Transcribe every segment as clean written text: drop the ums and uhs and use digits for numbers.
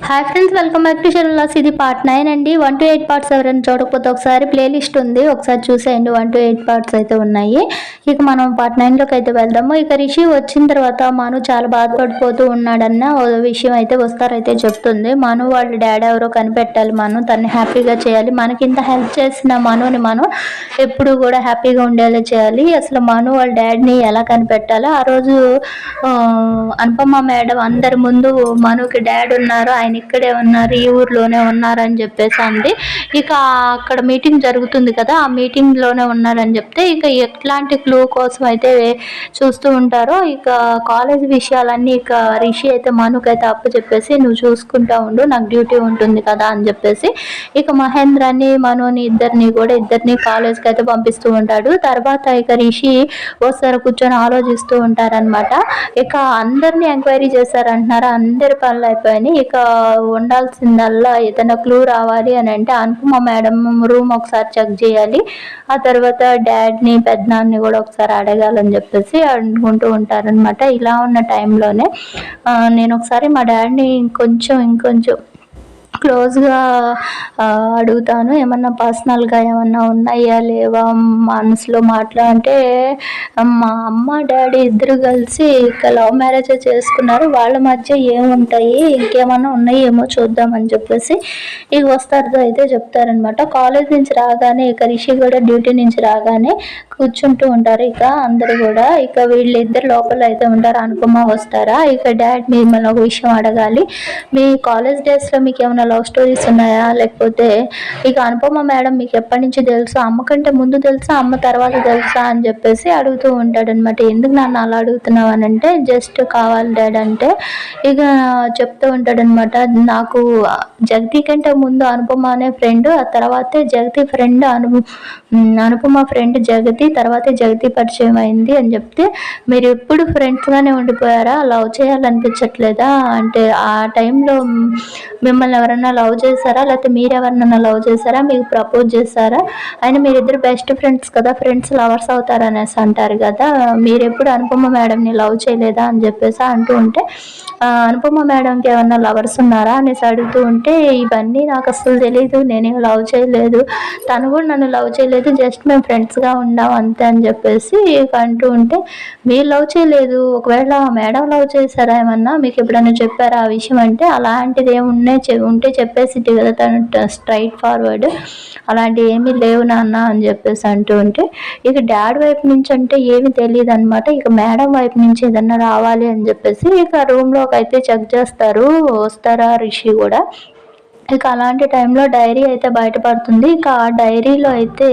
Hi friends, welcome back to షెల్లాస్. ఇది part 9 అండి. 1 to 8 పార్ట్స్ ఎవరైనా చూడకపోతే ఒకసారి ప్లేలిస్ట్ ఉంది, ఒకసారి చూసేయండి. 1 to 8 పార్ట్స్ అయితే ఉన్నాయి. ఇక మనం పార్ట్ 9లోకి అయితే వెళ్దాము. ఇక రిషి వచ్చిన తర్వాత మను చాలా బాధపడిపోతూ ఉన్నాడన్న విషయం అయితే వస్తారైతే చెప్తుంది. మను వాళ్ళ డాడీ ఎవరో కనిపెట్టాలి, మను తన్ని హ్యాపీగా చేయాలి. మనకింత హెల్ప్ చేసిన మనుని మనం ఎప్పుడు కూడా హ్యాపీగా ఉండేలా చేయాలి. అసలు మను వాళ్ళ డాడీని ఎలా కనిపెట్టాలో ఆ రోజు అనుపమ మేడం అందరి ముందు మనుకి డాడీ ఉన్నారు, ఆయన ఇక్కడే ఉన్నారు, ఈ ఊర్లోనే ఉన్నారని చెప్పేసి అంది. ఇక అక్కడ మీటింగ్ జరుగుతుంది కదా, ఆ మీటింగ్లోనే ఉన్నారని చెప్తే ఇక ఎట్లాంటి క్లూ కోసం అయితే చూస్తూ ఉంటారో ఇక కాలేజ్ విషయాలన్నీ ఇక రిషి అయితే మనుకైతే అప్పు చెప్పేసి నువ్వు చూసుకుంటా ఉండు, నాకు డ్యూటీ ఉంటుంది కదా అని చెప్పేసి ఇక మహేంద్రని మనుని ఇద్దరిని కాలేజ్కి అయితే పంపిస్తూ ఉంటాడు. తర్వాత ఇక రిషి ఒకసారి కూర్చొని ఆలోచిస్తూ ఉంటారనమాట. ఇక అందరినీ ఎంక్వైరీ చేశారంటున్నారు, అందరి పనులు అయిపోయినాయి. ఇక ఉండాల్సిందల్లా ఏదైనా క్లూ రావాలి అని అంటే అనుపమ మేడం రూమ్ ఒకసారి చెక్ చేయాలి, ఆ తర్వాత డాడ్ని పెద్దనాన్ని కూడా ఒకసారి అడగాలని చెప్పేసి అనుకుంటూ ఉంటారనమాట. ఇలా ఉన్న టైంలోనే నేను ఒకసారి మా డాడీని ఇంకొంచెం క్లోజ్గా అడుగుతాను, ఏమన్నా పర్సనల్గా ఏమన్నా ఉన్నాయా లేవా మనసులో అంటే మా అమ్మ డాడీ ఇద్దరు కలిసి ఇక లవ్ మ్యారేజ్ చేసుకున్నారు, వాళ్ళ మధ్య ఏముంటాయి, ఇంకేమన్నా ఉన్నాయేమో చూద్దామని చెప్పేసి ఇక వస్తారో అయితే చెప్తారనమాట. కాలేజ్ నుంచి రాగానే ఇక రిషి కూడా డ్యూటీ నుంచి రాగానే కూర్చుంటూ ఉంటారు ఇక అందరు కూడా. ఇక వీళ్ళిద్దరు లోపల అయితే ఉంటారు. అనుపమ వస్తారా, ఇక డాడ్ మిమ్మల్ని ఒక విషయం అడగాలి, మీ కాలేజ్ డేస్లో మీకు ఏమైనా లవ్ స్టోరీస్ ఉన్నాయా, లేకపోతే ఇక అనుపమ మేడం మీకు ఎప్పటి నుంచి తెలుసు, అమ్మ కంటే ముందు తెలుసా అమ్మ తర్వాత తెలుసా అని చెప్పేసి అడుగుతూ ఉంటాడు అనమాట. ఎందుకు నన్ను అలా అడుగుతున్నావు అని అంటే జస్ట్ కావాలి డాడ్ అంటే ఇక చెప్తూ ఉంటాడు అనమాట. నాకు జగతి కంటే ముందు అనుపమ అనే ఫ్రెండ్, ఆ తర్వాతే జగతి ఫ్రెండ్ అనుపమ ఫ్రెండ్ జగతి, తర్వాతే జగతి పరిచయం అయింది అని చెప్తే మీరు ఎప్పుడు ఫ్రెండ్స్గానే ఉండిపోయారా, లవ్ చేయాలనిపించట్లేదా అంటే ఆ టైంలో మిమ్మల్ని ఎవరన్నా లవ్ చేశారా, లేకపోతే మీరు ఎవరినన్నా లవ్ చేశారా, మీకు ప్రపోజ్ చేశారా, అయినా మీరిద్దరు బెస్ట్ ఫ్రెండ్స్ కదా, ఫ్రెండ్స్ లవర్స్ అవుతారు అనేసి అంటారు కదా, మీరు ఎప్పుడు అనుపమ మేడంని లవ్ చేయలేదా అని చెప్పేసి అంటూ ఉంటే అనుపమ మేడంకి ఏమన్నా లవర్స్ ఉన్నారా అనేసి అడుగుతూ ఉంటే ఇవన్నీ నాకు అసలు తెలీదు, నేనేం లవ్ చేయలేదు, తను కూడా నన్ను లవ్ చేయలేదు, జస్ట్ మేము ఫ్రెండ్స్గా ఉన్నాం అంతే అని చెప్పేసి అంటూ ఉంటే మీరు లవ్ చేయలేదు, ఒకవేళ మేడం లవ్ చేశారా ఏమన్నా మీకు ఎప్పుడన్నా చెప్పారా ఆ విషయం అంటే అలాంటిది ఉంటే చెప్పేసి కదా తను స్ట్రైట్ ఫార్వర్డ్, అలాంటి ఏమీ లేవు నాన్న అని చెప్పేసి అంటూ ఉంటే ఇక డాడ్ వైపు నుంచి అంటే ఏమీ తెలియదు అనమాట. ఇక మేడం వైపు నుంచి ఏదన్నా రావాలి అని చెప్పేసి ఇక రూమ్లోకి అయితే చెక్ చేస్తారు, వస్తారా రిషి కూడా. ఇక అలాంటి టైంలో డైరీ అయితే బయటపడుతుంది. ఇక ఆ డైరీలో అయితే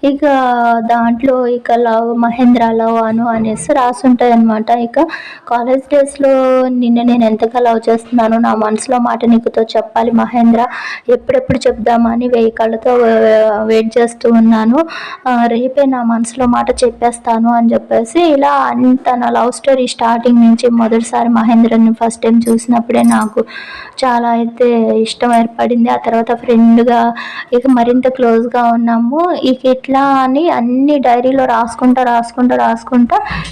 ఇక దాంట్లో ఇక మహేంద్ర లవ్ అనేసి రాసి ఉంటాయి అనమాట. ఇక కాలేజ్ డేస్లో నిన్ను నేను ఎంతగా లవ్ చేస్తున్నాను, నా మనసులో మాట నీకుతో చెప్పాలి మహేంద్ర, ఎప్పుడెప్పుడు చెప్దామని 1000 కళ్ళతో వెయిట్ చేస్తూ ఉన్నాను, రేపే నా మనసులో మాట చెప్పేస్తాను అని చెప్పేసి ఇలా నా లవ్ స్టోరీ స్టార్టింగ్ నుంచి మొదటిసారి మహేంద్రని ఫస్ట్ టైం చూసినప్పుడే నాకు చాలా అయితే ఇష్టం ఏర్పడింది. ఆ తర్వాత ఫ్రెండ్గా ఇక మరింత క్లోజ్గా ఉన్నాము. ఇక ఇట్లా అని అన్ని డైరీలో రాసుకుంటా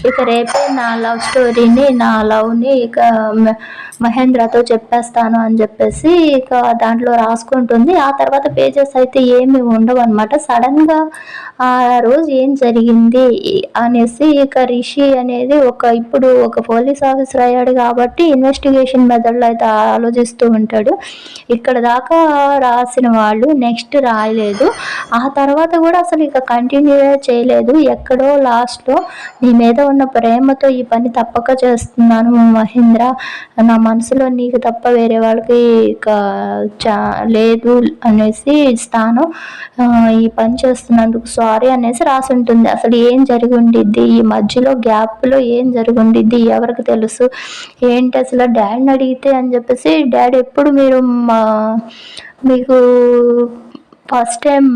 ఇక రేపే నా లవ్ స్టోరీని, నా లవ్ని ఇక మహేంద్రతో చెప్పేస్తాను అని చెప్పేసి ఇక దాంట్లో రాసుకుంటుంది. ఆ తర్వాత పేజెస్ అయితే ఏమి ఉండవు అనమాట. సడన్గా ఆ రోజు ఏం జరిగింది అనేసి ఇక రిషి అనేది ఇప్పుడు ఒక పోలీస్ ఆఫీసర్ అయ్యాడు కాబట్టి ఇన్వెస్టిగేషన్ మెథడ్లో అయితే ఆలోచిస్తూ ఉంటాడు. ఇక్కడ దాకా రాసిన వాళ్ళు నెక్స్ట్ రాయలేదు, ఆ తర్వాత కూడా అసలు ఇక కంటిన్యూ చేయలేదు. ఎక్కడో లాస్ట్లో నీ మీద ఉన్న ప్రేమతో ఈ పని తప్పక చేస్తున్నాను మహేంద్ర, నా మనసులో నీకు తప్ప వేరే వాళ్ళకి ఇక లేదు అనేసి స్థానం, ఈ పని చేస్తున్నందుకు సారీ అనేసి రాసి ఉంటుంది. అసలు ఏం జరిగి ఉండిద్ది ఈ మధ్యలో గ్యాప్లో, ఏం జరిగి ఉండిద్ది ఎవరికి తెలుసు ఏంటి అసలు డాడీని అడిగితే అని చెప్పేసి డాడీ ఎప్పుడు మీకు ఫస్ట్ టైం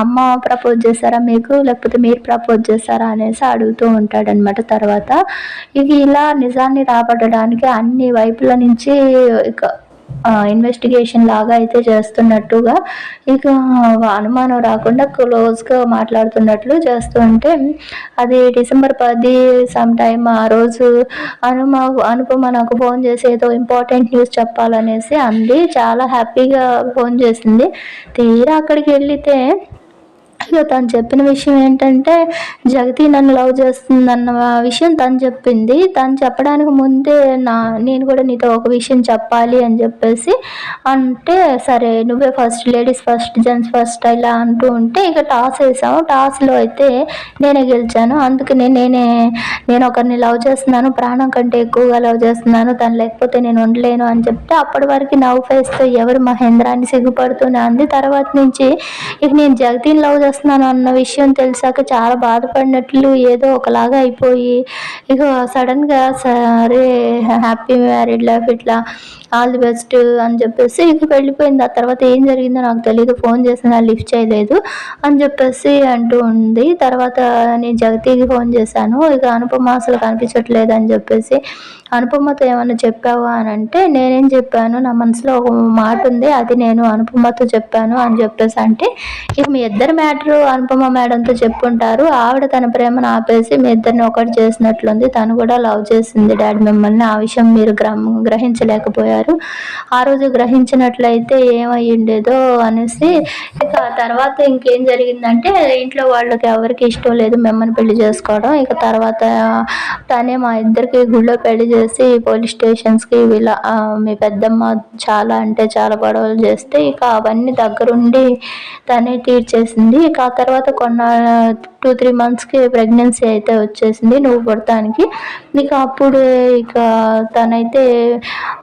అమ్మ ప్రపోజ్ చేశారా మీకు, లేకపోతే మీరు ప్రపోజ్ చేశారా అనేసి అడుగుతూ ఉంటాడనమాట. తర్వాత ఇది ఇలా నిజాన్ని రాబట్టడానికి అన్ని వైపుల నుంచి ఇక ఇన్వెస్టిగేషన్ లాగా అయితే చేస్తున్నట్టుగా ఇక అనుమానం రాకుండా క్లోజ్గా మాట్లాడుతున్నట్లు చేస్తుంటే అది డిసెంబర్ 10 సమ్ టైమ్ ఆ రోజు అనుపమ నాకు ఫోన్ చేసి ఏదో ఇంపార్టెంట్ న్యూస్ చెప్పాలనేసి అంది. చాలా హ్యాపీగా ఫోన్ చేసింది. తీరా అక్కడికి వెళితే ఇక తను చెప్పిన విషయం ఏంటంటే జగతి నన్ను లవ్ చేస్తుందన్న విషయం తను చెప్పింది. తను చెప్పడానికి ముందే నేను కూడా నీతో ఒక విషయం చెప్పాలి అని చెప్పేసి అంటే, సరే నువ్వే first, ladies first gents first ఇలా అంటూ ఉంటే ఇక టాస్ వేసాము. టాస్లో అయితే నేనే గెలిచాను. అందుకనే నేను ఒకరిని లవ్ చేస్తున్నాను, ప్రాణం కంటే ఎక్కువగా లవ్ చేస్తున్నాను, తను లేకపోతే నేను ఉండలేను అని చెప్తే అప్పటి వరకు నవ్వు ఫేస్తో ఎవరు మహేంద్ర అని సిగ్గుపడుతూనే అంది. తర్వాత నుంచి ఇక నేను జగతిని లవ్ చేస్తున్నాను అన్న విషయం తెలిసాక చాలా బాధపడినట్లు ఏదో ఒకలాగా అయిపోయి ఇక సడన్గా సరే హ్యాపీ మ్యారీడ్ లైఫ్ ఇట్లా ఆల్ ది బెస్ట్ అని చెప్పేసి ఇక వెళ్ళిపోయింది. ఆ తర్వాత ఏం జరిగిందో నాకు తెలియదు. ఫోన్ చేసినా లిఫ్ట్ చేయలేదు అని చెప్పేసి అంటూ ఉంది. తర్వాత నేను జగతికి ఫోన్ చేశాను. ఇక అనుపమ అసలు కనిపించట్లేదు అని చెప్పేసి, అనుపమతో ఏమన్నా చెప్పావా అని అంటే, నేనేం చెప్పాను, నా మనసులో ఒక మాట ఉంది, అది నేను అనుపమతో చెప్పాను అని చెప్పేసి అంటే, ఇక మీ ఇద్దరు మ్యాటరు అనుపమ మేడంతో చెప్పుంటారు. ఆవిడ తన ప్రేమను ఆపేసి మీ ఇద్దరిని ఒకటి చేసినట్లుంది. తను కూడా లవ్ చేసింది డాడీ మిమ్మల్ని. ఆ విషయం మీరు గ్రహించలేకపోయారు. ఆ రోజు గ్రహించినట్లయితే ఏమై ఉండేదో అనేసి ఇక తర్వాత ఇంకేం జరిగిందంటే, ఇంట్లో వాళ్ళకి ఎవరికి ఇష్టం లేదు మిమ్మల్ని పెళ్లి చేసుకోవడం. ఇక తర్వాత తనే మా ఇద్దరికి గుళ్ళో పెళ్లి చేసి పోలీస్ స్టేషన్స్కి మీ పెద్దమ్మ చాలా అంటే చాలా గొడవలు చేస్తే ఇక అవన్నీ దగ్గరుండి తనే తీర్చేసింది. ఇక ఆ తర్వాత 2-3 మంత్స్కి ప్రెగ్నెన్సీ అయితే వచ్చేసింది నువ్వు పుడతానికి. ఇక అప్పుడు ఇక తనైతే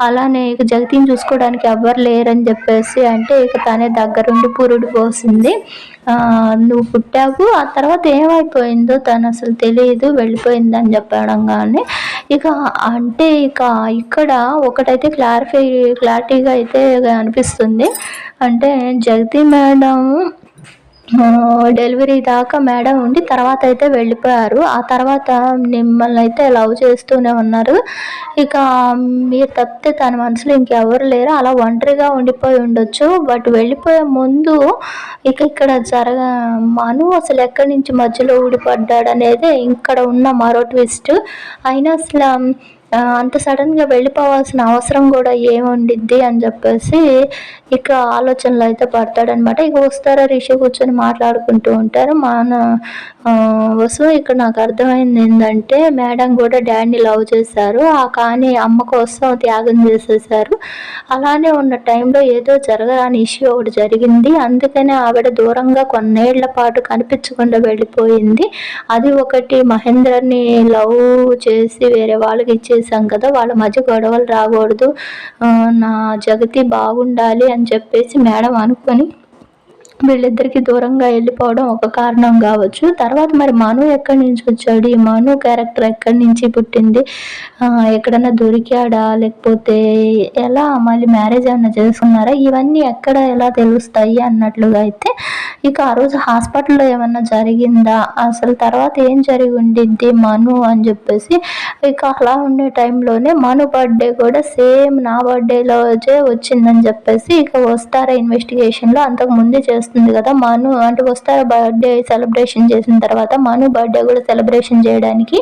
అలానే ఇక జగతిని చూసుకోవడానికి ఎవ్వరు లేరని చెప్పేసి అంటే ఇక తనే దగ్గరుండి పురుడు పోసింది. నువ్వు పుట్టావు. ఆ తర్వాత ఏమైపోయిందో తను అసలు తెలియదు, వెళ్ళిపోయిందని చెప్పడం. కానీ ఇక అంటే ఇక్కడ ఒకటైతే క్లారిటీగా అయితే అనిపిస్తుంది. అంటే జగతి మేడం డెలివరీ దాకా మేడం ఉండి తర్వాత అయితే వెళ్ళిపోయారు. ఆ తర్వాత మిమ్మల్ని అయితే లవ్ చేస్తూనే ఉన్నారు. ఇక మీరు తప్పితే తన మనసులో ఇంకెవరు లేరు. అలా ఒంటరిగా ఉండిపోయి ఉండొచ్చు. బట్ వెళ్ళిపోయే ముందు ఇక్కడ మను అసలు ఎక్కడి నుంచి మధ్యలో ఊడిపడ్డాడు అనేది ఇక్కడ ఉన్న మరో ట్విస్ట్. అయినా అసలు అంత సడన్గా వెళ్ళిపోవాల్సిన అవసరం కూడా ఏముండిద్ది అని చెప్పేసి ఇక ఆలోచనలు అయితే పడతాడనమాట. ఇక వస్తారా రిషి కూర్చొని మాట్లాడుకుంటూ ఉంటారు. వసు ఇక్కడ నాకు అర్థమైంది ఏంటంటే, మేడం కూడా డాడీని లవ్ చేశారు. కానీ అమ్మ కోసం త్యాగం చేసేసారు. అలానే ఉన్న టైంలో ఏదో జరగని ఇష్యూ ఒకటి జరిగింది. అందుకనే ఆవిడ దూరంగా కొన్నేళ్ల పాటు కనిపించకుండా వెళ్ళిపోయింది. అది ఒకటి, మహేంద్రని లవ్ చేసి వేరే వాళ్ళకి ఇచ్చేసాం కదా, వాళ్ళ మధ్య గొడవలు రాకూడదు, నా జగతి బాగుండాలి అని చెప్పేసి మేడం అనుకొని వీళ్ళిద్దరికి దూరంగా వెళ్ళిపోవడం ఒక కారణం కావచ్చు. తర్వాత మరి మను ఎక్కడి నుంచి వచ్చాడు, ఈ మను క్యారెక్టర్ ఎక్కడి నుంచి పుట్టింది, ఎక్కడన్నా దొరికాడా లేకపోతే ఎలా, మళ్ళీ మ్యారేజ్ ఏమన్నా చేసుకున్నారా, ఇవన్నీ ఎక్కడ ఎలా తెలుస్తాయి అన్నట్లుగా అయితే ఇక ఆ రోజు హాస్పిటల్లో ఏమన్నా జరిగిందా, అసలు తర్వాత ఏం జరిగి ఉండిద్ది మను అని చెప్పేసి ఇక అలా ఉండే టైంలోనే మను బర్త్డే కూడా సేమ్ నా బర్త్డేలోజే వచ్చిందని చెప్పేసి ఇక వస్తారా ఇన్వెస్టిగేషన్లో అంతకుముందే చేస్తుంది కదా మను. అంటే వస్తారా బర్త్డే సెలబ్రేషన్ చేసిన తర్వాత మను బర్త్డే కూడా సెలబ్రేషన్ చేయడానికి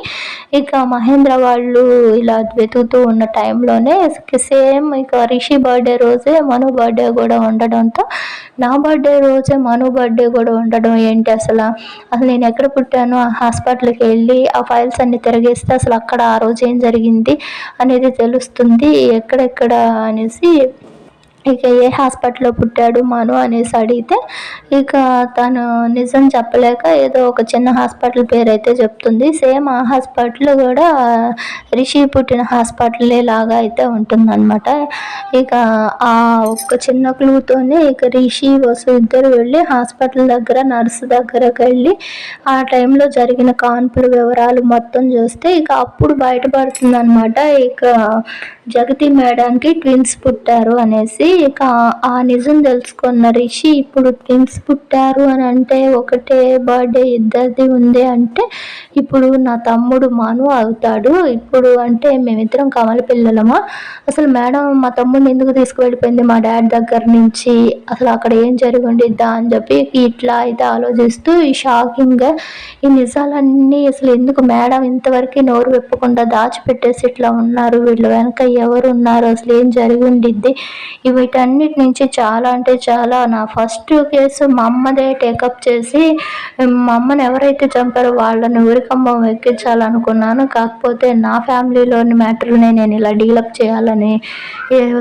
ఇక మహేంద్ర వాళ్ళు ఇలా వెతుకుతూ ఉన్న టైంలోనే సేమ్ ఇక రిషి బర్త్డే రోజే మను బర్త్డే కూడా ఉండడంతో నా బర్త్డే రోజే మను బర్త్డే కూడా ఉండడం ఏంటి, అసలు నేను ఎక్కడ పుట్టాను, ఆ హాస్పిటల్కి వెళ్ళి ఆ ఫైల్స్ అన్ని తిరగేస్తే అసలు అక్కడ ఆ రోజు ఏం జరిగింది అనేది తెలుస్తుంది. ఎక్కడెక్కడ అనేసి ఇక ఏ హాస్పిటల్లో పుట్టాడు మను అనేసి అడిగితే ఇక తను నిజం చెప్పలేక ఏదో ఒక చిన్న హాస్పిటల్ పేరు అయితే చెప్తుంది. సేమ్ ఆ హాస్పిటల్ కూడా రిషి పుట్టిన హాస్పిటలే లాగా అయితే ఉంటుందన్నమాట. ఇక ఆ ఒక్క చిన్న క్లూతోనే ఇక రిషి వసు ఇద్దరు వెళ్ళి హాస్పిటల్ దగ్గర నర్సు దగ్గరకు వెళ్ళి ఆ టైంలో జరిగిన కాన్పుల వివరాలు మొత్తం చూస్తే ఇక అప్పుడు బయటపడుతుంది అనమాట. ఇక జగతి మేడంకి ట్విన్స్ పుట్టారు అనేసి. ఇక ఆ నిజం తెలుసుకున్న రిషి ఇప్పుడు ట్విన్స్ పుట్టారు అని అంటే ఒకటే బర్త్డే ఇద్దరిది ఉంది అంటే ఇప్పుడు నా తమ్ముడు మను అవుతాడు. ఇప్పుడు అంటే మేమిద్దరం కమల పిల్లలమా, అసలు మేడం మా తమ్ముడిని ఎందుకు తీసుకువెళ్ళిపోయింది మా డాడీ దగ్గర నుంచి, అసలు అక్కడ ఏం జరిగి ఉండిద్దా అని చెప్పి ఇట్లా అయితే ఆలోచిస్తూ ఈ షాకింగ్గా ఈ నిజాలన్నీ అసలు ఎందుకు మేడం ఇంతవరకు నోరు విప్పకుండా దాచిపెట్టేసి ఇట్లా ఉన్నారు, వీళ్ళు వెనక ఎవరు ఉన్నారు, అసలు ఏం జరిగి ఉండిద్ది, వీటన్నిటి నుంచి చాలా అంటే చాలా నా ఫస్ట్ కేసు మా అమ్మదే టేకప్ చేసి మా అమ్మని ఎవరైతే చంపారో వాళ్ళని ఉరికంబం ఎక్కించాలనుకున్నాను. కాకపోతే నా ఫ్యామిలీలోని మ్యాటర్ని నేను ఇలా డీలప్ చేయాలని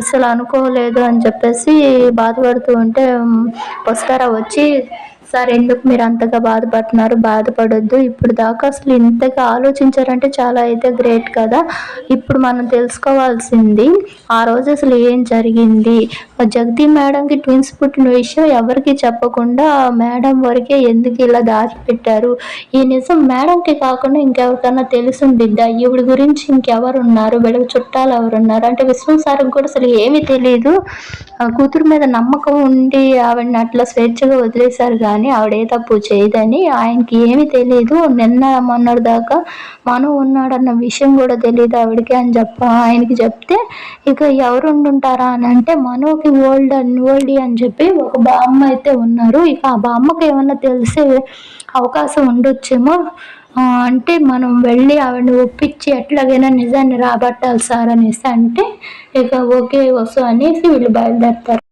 అసలు అనుకోలేదు అని చెప్పేసి బాధపడుతూ ఉంటే వస్తారా వచ్చి, సార్ ఎందుకు మీరు అంతగా బాధపడుతున్నారు, బాధపడొద్దు, ఇప్పుడు దాకా అసలు ఇంతగా ఆలోచించారంటే చాలా అయితే గ్రేట్ కదా, ఇప్పుడు మనం తెలుసుకోవాల్సింది ఆ రోజు అసలు ఏం జరిగింది, జగతి మేడంకి ట్విన్స్ పుట్టిన విషయం ఎవరికి చెప్పకుండా మేడం వరకే ఎందుకు ఇలా దాచిపెట్టారు, ఈ నిజం మేడంకి కాకుండా ఇంకెవరికన్నా తెలిసిండిద్దా, ఈవిడ గురించి ఇంకెవరు ఉన్నారు, వీళ్ళకి చుట్టాలు ఎవరున్నారు అంటే విశ్వం సార్కి కూడా అసలు ఏమీ తెలియదు, కూతురు మీద నమ్మకం ఉండి ఆవిడని అట్లా స్వేచ్ఛగా వదిలేశారు కానీ ఆవిడ ఏ తప్పు చేయదని ఆయనకి ఏమీ తెలియదు, నిన్న మొన్నటి దాకా మను ఉన్నాడన్న విషయం కూడా తెలియదు ఆవిడకి అని ఆయనకి చెప్తే ఇక ఎవరు ఉండుంటారా అని అంటే మనుకి ఓల్డీ అని చెప్పి ఒక బామ్మ అయితే ఉన్నారు, ఇక ఆ బామ్మకి ఏమన్నా తెలిసే అవకాశం ఉండొచ్చేమో, అంటే మనం వెళ్ళి ఆవిడని ఒప్పించి ఎట్లాగైనా నిజాన్ని రాబట్టాలి సార్ అనేసి అంటే ఇక ఓకే వసు అనేసి వీళ్ళు బయలుదేరుతారు.